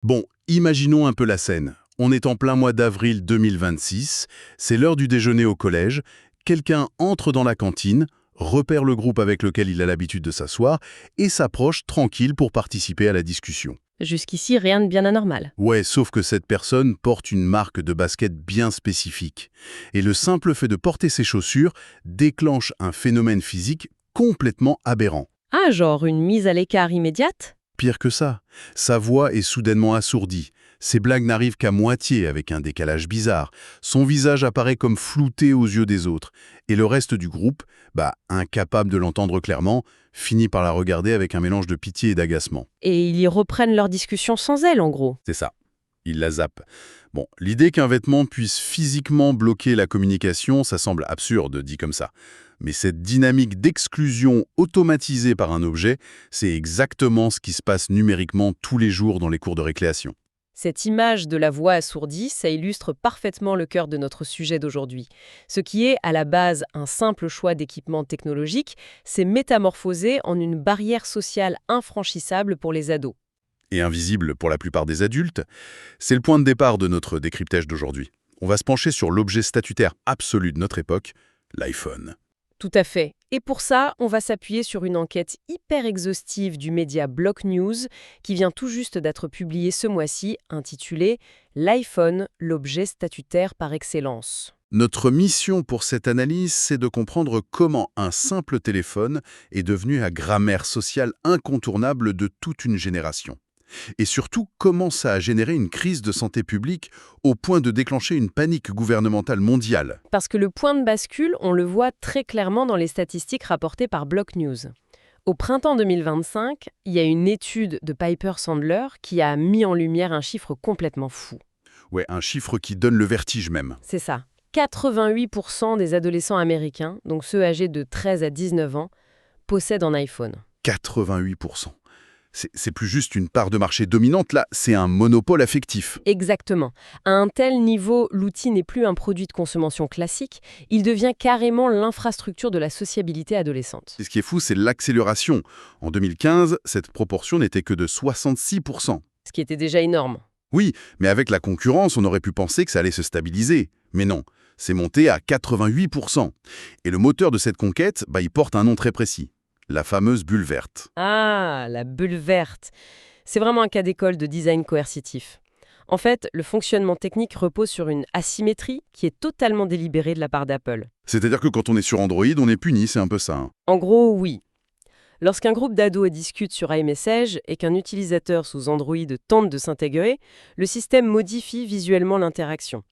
Bon, imaginons un peu la scène. On est en plein mois d'avril 2026, c'est l'heure du déjeuner au collège, quelqu'un entre dans la cantine, repère le groupe avec lequel il a l'habitude de s'asseoir et s'approche tranquille pour participer à la discussion. Jusqu'ici, rien de bien anormal. Ouais, sauf que cette personne porte une marque de basket bien spécifique. Et le simple fait de porter ses chaussures déclenche un phénomène physique complètement aberrant. Ah, genre une mise à l'écart immédiate? Pire que ça, sa voix est soudainement assourdie. Ses blagues n'arrivent qu'à moitié avec un décalage bizarre. Son visage apparaît comme flouté aux yeux des autres. Et le reste du groupe, incapable de l'entendre clairement, finit par la regarder avec un mélange de pitié et d'agacement. Et ils y reprennent leur discussion sans elle, en gros. C'est ça. Il la zappe. Bon, l'idée qu'un vêtement puisse physiquement bloquer la communication, ça semble absurde, dit comme ça. Mais cette dynamique d'exclusion automatisée par un objet, c'est exactement ce qui se passe numériquement tous les jours dans les cours de récréation. Cette image de la voix assourdie, ça illustre parfaitement le cœur de notre sujet d'aujourd'hui. Ce qui est, à la base, un simple choix d'équipement technologique, s'est métamorphosé en une barrière sociale infranchissable pour les ados. Et invisible pour la plupart des adultes, c'est le point de départ de notre décryptage d'aujourd'hui. On va se pencher sur l'objet statutaire absolu de notre époque, l'iPhone. Tout à fait. Et pour ça, on va s'appuyer sur une enquête hyper exhaustive du média Block News qui vient tout juste d'être publiée ce mois-ci, intitulée « L'iPhone, l'objet statutaire par excellence ». Notre mission pour cette analyse, c'est de comprendre comment un simple téléphone est devenu la grammaire sociale incontournable de toute une génération. Et surtout, comment ça a généré une crise de santé publique au point de déclencher une panique gouvernementale mondiale. Parce que le point de bascule, on le voit très clairement dans les statistiques rapportées par Block News. Au printemps 2025, il y a une étude de Piper Sandler qui a mis en lumière un chiffre complètement fou. Ouais, un chiffre qui donne le vertige même. C'est ça. 88% des adolescents américains, donc ceux âgés de 13 à 19 ans, possèdent un iPhone. 88%. C'est plus juste une part de marché dominante, là, c'est un monopole affectif. Exactement. À un tel niveau, l'outil n'est plus un produit de consommation classique, il devient carrément l'infrastructure de la sociabilité adolescente. Et ce qui est fou, c'est l'accélération. En 2015, cette proportion n'était que de 66%. Ce qui était déjà énorme. Oui, mais avec la concurrence, on aurait pu penser que ça allait se stabiliser. Mais non, c'est monté à 88%. Et le moteur de cette conquête, il porte un nom très précis. La fameuse bulle verte. Ah, la bulle verte. C'est vraiment un cas d'école de design coercitif. En fait, le fonctionnement technique repose sur une asymétrie qui est totalement délibérée de la part d'Apple. C'est-à-dire que quand on est sur Android, on est puni, c'est un peu ça. En gros, oui. Lorsqu'un groupe d'ados discute sur iMessage et qu'un utilisateur sous Android tente de s'intégrer, le système modifie visuellement l'interaction.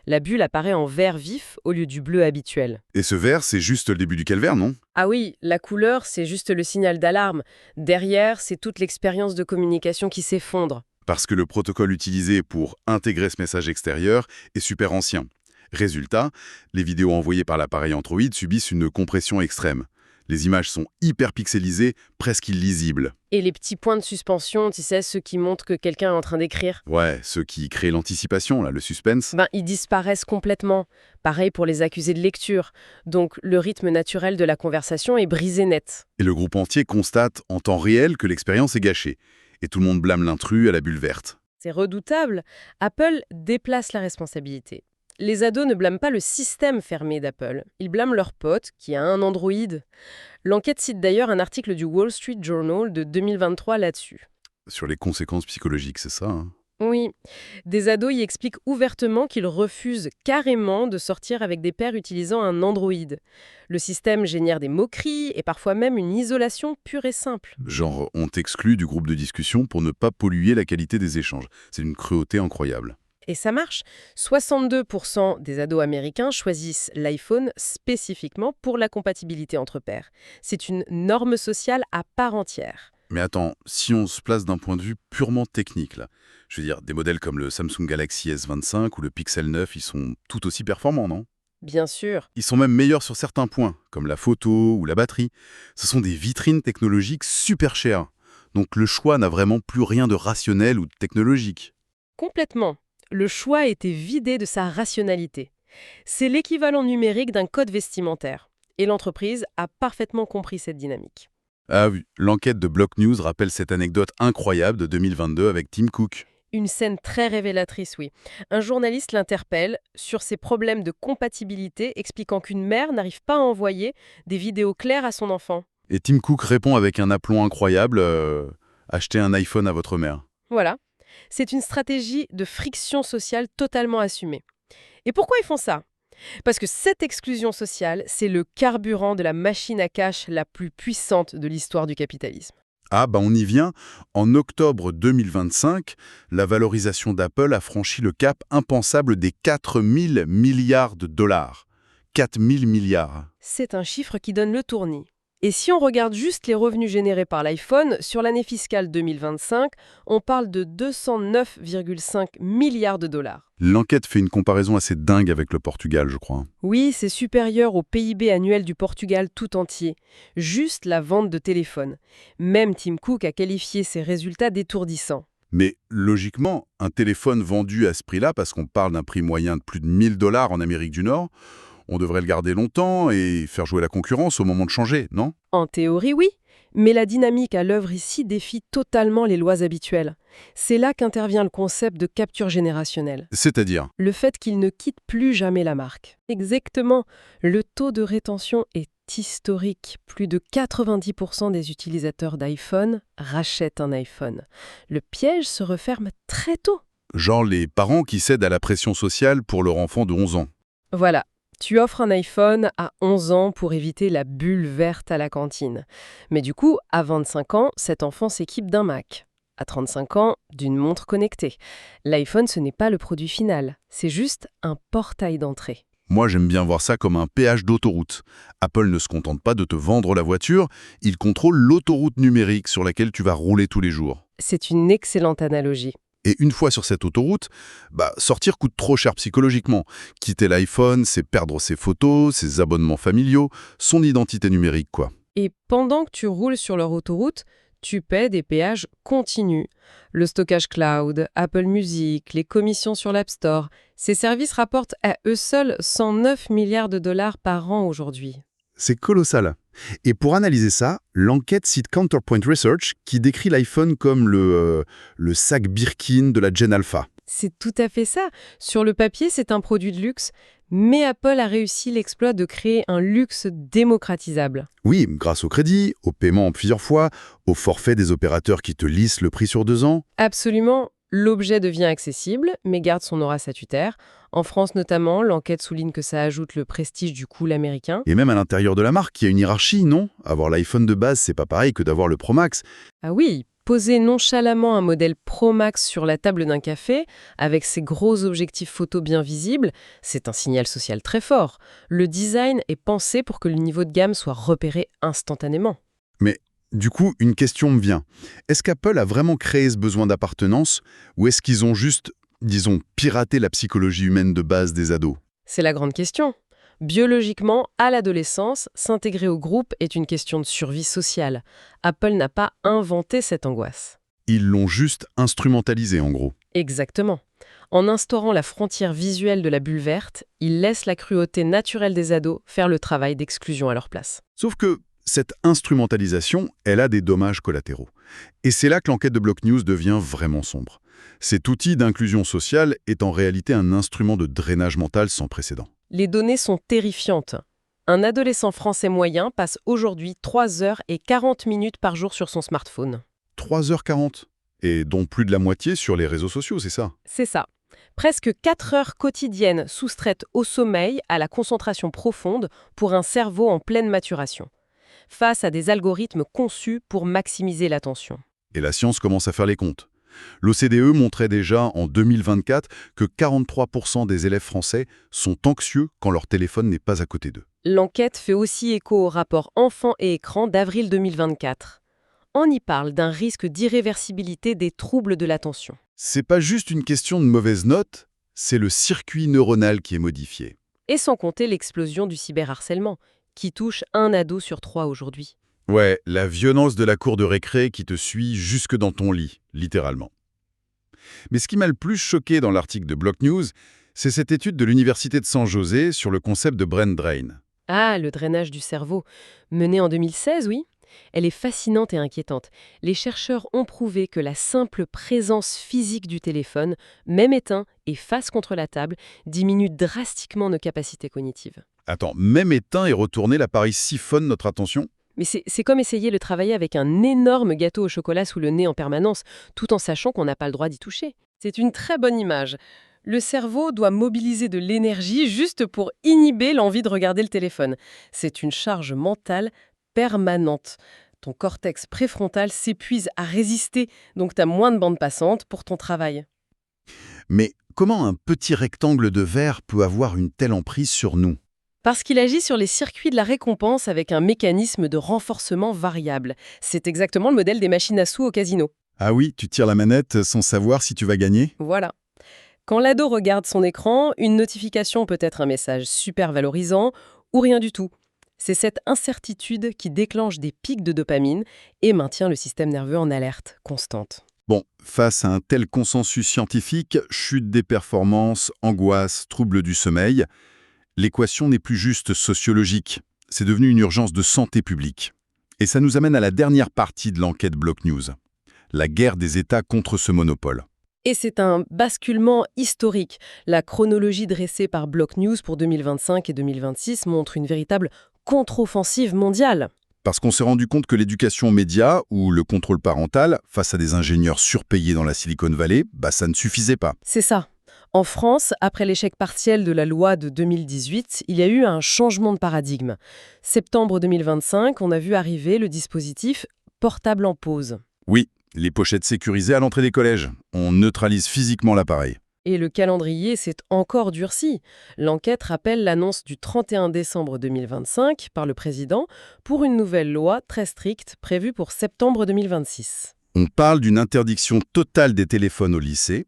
La bulle apparaît en vert vif au lieu du bleu habituel. Et ce vert, c'est juste le début du calvaire, non? Ah oui, la couleur, c'est juste le signal d'alarme. Derrière, c'est toute l'expérience de communication qui s'effondre. Parce que le protocole utilisé pour intégrer ce message extérieur est super ancien. Résultat, les vidéos envoyées par l'appareil Android subissent une compression extrême. Les images sont hyper pixelisées, presque illisibles. Et les petits points de suspension, tu sais, ceux qui montrent que quelqu'un est en train d'écrire, Ouais, ceux qui créent l'anticipation, là, le suspense. ils disparaissent complètement. Pareil pour les accusés de lecture. Donc le rythme naturel de la conversation est brisé net. Et le groupe entier constate en temps réel que l'expérience est gâchée. Et tout le monde blâme l'intrus à la bulle verte. C'est redoutable. Apple déplace la responsabilité. Les ados ne blâment pas le système fermé d'Apple. Ils blâment leur pote, qui a un Android. L'enquête cite d'ailleurs un article du Wall Street Journal de 2023 là-dessus. Sur les conséquences psychologiques, c'est ça, hein. Oui, des ados y expliquent ouvertement qu'ils refusent carrément de sortir avec des pairs utilisant un Android. Le système génère des moqueries et parfois même une isolation pure et simple. Genre, on t'exclut du groupe de discussion pour ne pas polluer la qualité des échanges. C'est une cruauté incroyable. Et ça marche. 62% des ados américains choisissent l'iPhone spécifiquement pour la compatibilité entre pairs. C'est une norme sociale à part entière. Mais attends, si on se place d'un point de vue purement technique, là, je veux dire, des modèles comme le Samsung Galaxy S25 ou le Pixel 9, ils sont tout aussi performants, non? Bien sûr. Ils sont même meilleurs sur certains points, comme la photo ou la batterie. Ce sont des vitrines technologiques super chères. Donc le choix n'a vraiment plus rien de rationnel ou de technologique. Complètement. Le choix a été vidé de sa rationalité. C'est l'équivalent numérique d'un code vestimentaire. Et l'entreprise a parfaitement compris cette dynamique. Ah oui, l'enquête de Block News rappelle cette anecdote incroyable de 2022 avec Tim Cook. Une scène très révélatrice, oui. Un journaliste l'interpelle sur ses problèmes de compatibilité, expliquant qu'une mère n'arrive pas à envoyer des vidéos claires à son enfant. Et Tim Cook répond avec un aplomb incroyable, achetez un iPhone à votre mère. Voilà. C'est une stratégie de friction sociale totalement assumée. Et pourquoi ils font ça? Parce que cette exclusion sociale, c'est le carburant de la machine à cash la plus puissante de l'histoire du capitalisme. Ah, bah on y vient. En octobre 2025, la valorisation d'Apple a franchi le cap impensable des 4000 milliards de dollars. 4000 milliards. C'est un chiffre qui donne le tournis. Et si on regarde juste les revenus générés par l'iPhone, sur l'année fiscale 2025, on parle de 209,5 milliards de dollars. L'enquête fait une comparaison assez dingue avec le Portugal, je crois. Oui, c'est supérieur au PIB annuel du Portugal tout entier. Juste la vente de téléphones. Même Tim Cook a qualifié ces résultats d'étourdissants. Mais logiquement, un téléphone vendu à ce prix-là, parce qu'on parle d'un prix moyen de plus de 1000 dollars en Amérique du Nord, on devrait le garder longtemps et faire jouer la concurrence au moment de changer, non? En théorie, oui, mais la dynamique à l'œuvre ici défie totalement les lois habituelles. C'est là qu'intervient le concept de capture générationnelle. C'est-à-dire? Le fait qu'il ne quitte plus jamais la marque. Exactement, le taux de rétention est historique. Plus de 90% des utilisateurs d'iPhone rachètent un iPhone. Le piège se referme très tôt. Genre les parents qui cèdent à la pression sociale pour leur enfant de 11 ans. Voilà. Tu offres un iPhone à 11 ans pour éviter la bulle verte à la cantine. Mais du coup, à 25 ans, cet enfant s'équipe d'un Mac. À 35 ans, d'une montre connectée. L'iPhone, ce n'est pas le produit final. C'est juste un portail d'entrée. Moi, j'aime bien voir ça comme un péage d'autoroute. Apple ne se contente pas de te vendre la voiture, il contrôle l'autoroute numérique sur laquelle tu vas rouler tous les jours. C'est une excellente analogie. Et une fois sur cette autoroute, sortir coûte trop cher psychologiquement. Quitter l'iPhone, c'est perdre ses photos, ses abonnements familiaux, son identité numérique, quoi. Et pendant que tu roules sur leur autoroute, tu paies des péages continus. Le stockage cloud, Apple Music, les commissions sur l'App Store, ces services rapportent à eux seuls 109 milliards de dollars par an aujourd'hui. C'est colossal. Et pour analyser ça, l'enquête cite Counterpoint Research qui décrit l'iPhone comme le sac Birkin de la Gen Alpha. C'est tout à fait ça. Sur le papier, c'est un produit de luxe, mais Apple a réussi l'exploit de créer un luxe démocratisable. Oui, grâce au crédit, au paiement en plusieurs fois, au forfait des opérateurs qui te lissent le prix sur 2 ans. Absolument. L'objet devient accessible, mais garde son aura statutaire. En France notamment, l'enquête souligne que ça ajoute le prestige du cool américain. Et même à l'intérieur de la marque, il y a une hiérarchie, non? Avoir l'iPhone de base, c'est pas pareil que d'avoir le Pro Max. Ah oui, poser nonchalamment un modèle Pro Max sur la table d'un café, avec ses gros objectifs photo bien visibles, c'est un signal social très fort. Le design est pensé pour que le niveau de gamme soit repéré instantanément. Mais du coup, une question me vient. Est-ce qu'Apple a vraiment créé ce besoin d'appartenance ou est-ce qu'ils ont juste, disons, piraté la psychologie humaine de base des ados? C'est la grande question. Biologiquement, à l'adolescence, s'intégrer au groupe est une question de survie sociale. Apple n'a pas inventé cette angoisse. Ils l'ont juste instrumentalisé, en gros. Exactement. En instaurant la frontière visuelle de la bulle verte, ils laissent la cruauté naturelle des ados faire le travail d'exclusion à leur place. Sauf que cette instrumentalisation, elle a des dommages collatéraux. Et c'est là que l'enquête de Block News devient vraiment sombre. Cet outil d'inclusion sociale est en réalité un instrument de drainage mental sans précédent. Les données sont terrifiantes. Un adolescent français moyen passe aujourd'hui 3 heures et 40 minutes par jour sur son smartphone. 3h40. Et dont plus de la moitié sur les réseaux sociaux, c'est ça? C'est ça. Presque 4 heures quotidiennes soustraites au sommeil, à la concentration profonde pour un cerveau en pleine maturation, face à des algorithmes conçus pour maximiser l'attention. Et la science commence à faire les comptes. L'OCDE montrait déjà en 2024 que 43% des élèves français sont anxieux quand leur téléphone n'est pas à côté d'eux. L'enquête fait aussi écho au rapport Enfants et écran d'avril 2024. On y parle d'un risque d'irréversibilité des troubles de l'attention. C'est pas juste une question de mauvaise note, c'est le circuit neuronal qui est modifié. Et sans compter l'explosion du cyberharcèlement, qui touche 1 ado sur 3 aujourd'hui. Ouais, la violence de la cour de récré qui te suit jusque dans ton lit, littéralement. Mais ce qui m'a le plus choqué dans l'article de Block News, c'est cette étude de l'Université de San José sur le concept de brain drain. Ah, le drainage du cerveau. Mené en 2016, oui. Elle est fascinante et inquiétante. Les chercheurs ont prouvé que la simple présence physique du téléphone, même éteint et face contre la table, diminue drastiquement nos capacités cognitives. Attends, même éteint et retourné, l'appareil siphonne notre attention? Mais c'est comme essayer de travailler avec un énorme gâteau au chocolat sous le nez en permanence, tout en sachant qu'on n'a pas le droit d'y toucher. C'est une très bonne image. Le cerveau doit mobiliser de l'énergie juste pour inhiber l'envie de regarder le téléphone. C'est une charge mentale permanente. Ton cortex préfrontal s'épuise à résister, donc tu as moins de bande passante pour ton travail. Mais comment un petit rectangle de verre peut avoir une telle emprise sur nous? Parce qu'il agit sur les circuits de la récompense avec un mécanisme de renforcement variable. C'est exactement le modèle des machines à sous au casino. Ah oui, tu tires la manette sans savoir si tu vas gagner? Voilà. Quand l'ado regarde son écran, une notification peut être un message super valorisant ou rien du tout. C'est cette incertitude qui déclenche des pics de dopamine et maintient le système nerveux en alerte constante. Bon, face à un tel consensus scientifique, chute des performances, angoisse, troubles du sommeil, l'équation n'est plus juste sociologique, c'est devenu une urgence de santé publique. Et ça nous amène à la dernière partie de l'enquête Block News, la guerre des États contre ce monopole. Et c'est un basculement historique. La chronologie dressée par Block News pour 2025 et 2026 montre une véritable contre-offensive mondiale. Parce qu'on s'est rendu compte que l'éducation aux médias ou le contrôle parental, face à des ingénieurs surpayés dans la Silicon Valley, ça ne suffisait pas. C'est ça. En France, après l'échec partiel de la loi de 2018, il y a eu un changement de paradigme. Septembre 2025, on a vu arriver le dispositif portable en pause. Oui, les pochettes sécurisées à l'entrée des collèges. On neutralise physiquement l'appareil. Et le calendrier s'est encore durci. L'enquête rappelle l'annonce du 31 décembre 2025 par le président pour une nouvelle loi très stricte prévue pour septembre 2026. On parle d'une interdiction totale des téléphones au lycée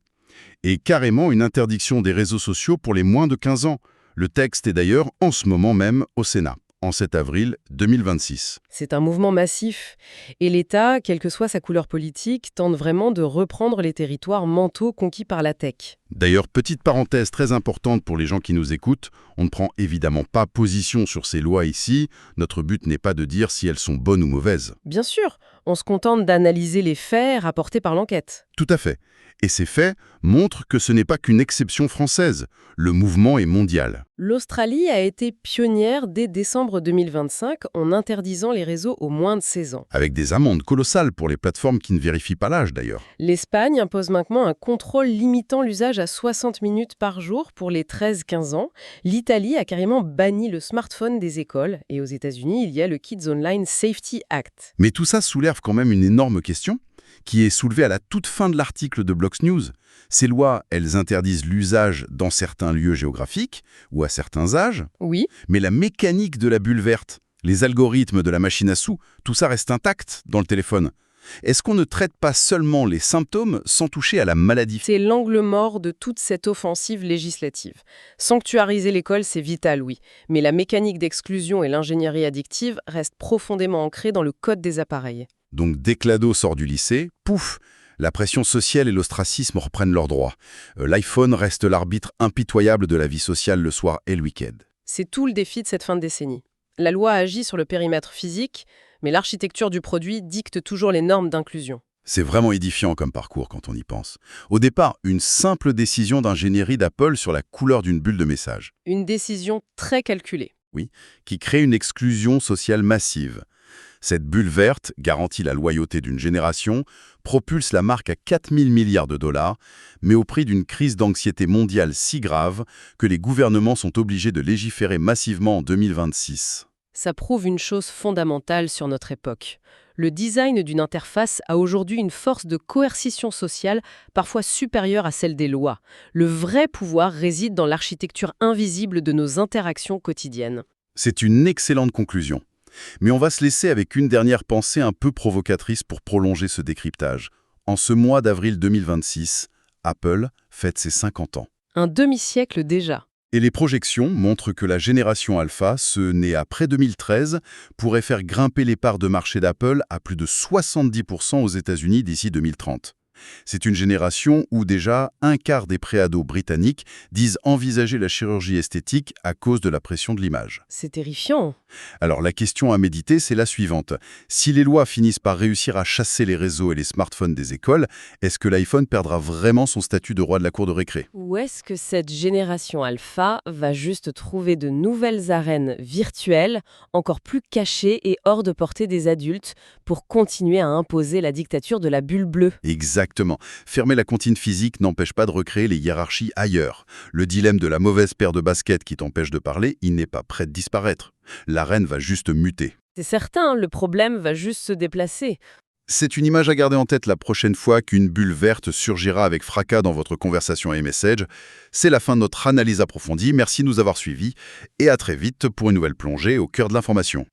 et carrément une interdiction des réseaux sociaux pour les moins de 15 ans. Le texte est d'ailleurs en ce moment même au Sénat, en 7 avril 2026. C'est un mouvement massif. Et l'État, quelle que soit sa couleur politique, tente vraiment de reprendre les territoires mentaux conquis par la tech. D'ailleurs, petite parenthèse très importante pour les gens qui nous écoutent, on ne prend évidemment pas position sur ces lois ici. Notre but n'est pas de dire si elles sont bonnes ou mauvaises. Bien sûr, on se contente d'analyser les faits rapportés par l'enquête. Tout à fait. Et ces faits montrent que ce n'est pas qu'une exception française. Le mouvement est mondial. L'Australie a été pionnière dès décembre 2025 en interdisant les réseaux aux moins de 16 ans. Avec des amendes colossales pour les plateformes qui ne vérifient pas l'âge d'ailleurs. L'Espagne impose maintenant un contrôle limitant l'usage à 60 minutes par jour pour les 13-15 ans. L'Italie a carrément banni le smartphone des écoles. Et aux États-Unis, il y a le Kids Online Safety Act. Mais tout ça soulève quand même une énorme question qui est soulevée à la toute fin de l'article de Block News. Ces lois, elles interdisent l'usage dans certains lieux géographiques ou à certains âges. Oui. Mais la mécanique de la bulle verte, les algorithmes de la machine à sous, tout ça reste intact dans le téléphone. Est-ce qu'on ne traite pas seulement les symptômes sans toucher à la maladie? C'est l'angle mort de toute cette offensive législative. Sanctuariser l'école, c'est vital, oui. Mais la mécanique d'exclusion et l'ingénierie addictive restent profondément ancrées dans le code des appareils. Donc dès que l'ado sort du lycée, pouf, la pression sociale et l'ostracisme reprennent leurs droits. L'iPhone reste l'arbitre impitoyable de la vie sociale le soir et le week-end. C'est tout le défi de cette fin de décennie. La loi agit sur le périmètre physique, mais l'architecture du produit dicte toujours les normes d'inclusion. C'est vraiment édifiant comme parcours quand on y pense. Au départ, une simple décision d'ingénierie d'Apple sur la couleur d'une bulle de message. Une décision très calculée. Oui, qui crée une exclusion sociale massive. Cette bulle verte garantit la loyauté d'une génération, propulse la marque à 4 000 milliards de dollars, mais au prix d'une crise d'anxiété mondiale si grave que les gouvernements sont obligés de légiférer massivement en 2026. Ça prouve une chose fondamentale sur notre époque. Le design d'une interface a aujourd'hui une force de coercition sociale parfois supérieure à celle des lois. Le vrai pouvoir réside dans l'architecture invisible de nos interactions quotidiennes. C'est une excellente conclusion. Mais on va se laisser avec une dernière pensée un peu provocatrice pour prolonger ce décryptage. En ce mois d'avril 2026, Apple fête ses 50 ans. Un demi-siècle déjà. Et les projections montrent que la génération Alpha, ce née après 2013, pourrait faire grimper les parts de marché d'Apple à plus de 70% aux États-Unis d'ici 2030. C'est une génération où déjà un quart des préados britanniques disent envisager la chirurgie esthétique à cause de la pression de l'image. C'est terrifiant. Alors la question à méditer, c'est la suivante. Si les lois finissent par réussir à chasser les réseaux et les smartphones des écoles, est-ce que l'iPhone perdra vraiment son statut de roi de la cour de récré? Ou est-ce que cette génération alpha va juste trouver de nouvelles arènes virtuelles, encore plus cachées et hors de portée des adultes, pour continuer à imposer la dictature de la bulle bleue? Exactement. Fermer la comptine physique n'empêche pas de recréer les hiérarchies ailleurs. Le dilemme de la mauvaise paire de baskets qui t'empêche de parler, il n'est pas prêt de disparaître. L'arène va juste muter. C'est certain, le problème va juste se déplacer. C'est une image à garder en tête la prochaine fois qu'une bulle verte surgira avec fracas dans votre conversation iMessage. C'est la fin de notre analyse approfondie. Merci de nous avoir suivis et à très vite pour une nouvelle plongée au cœur de l'information.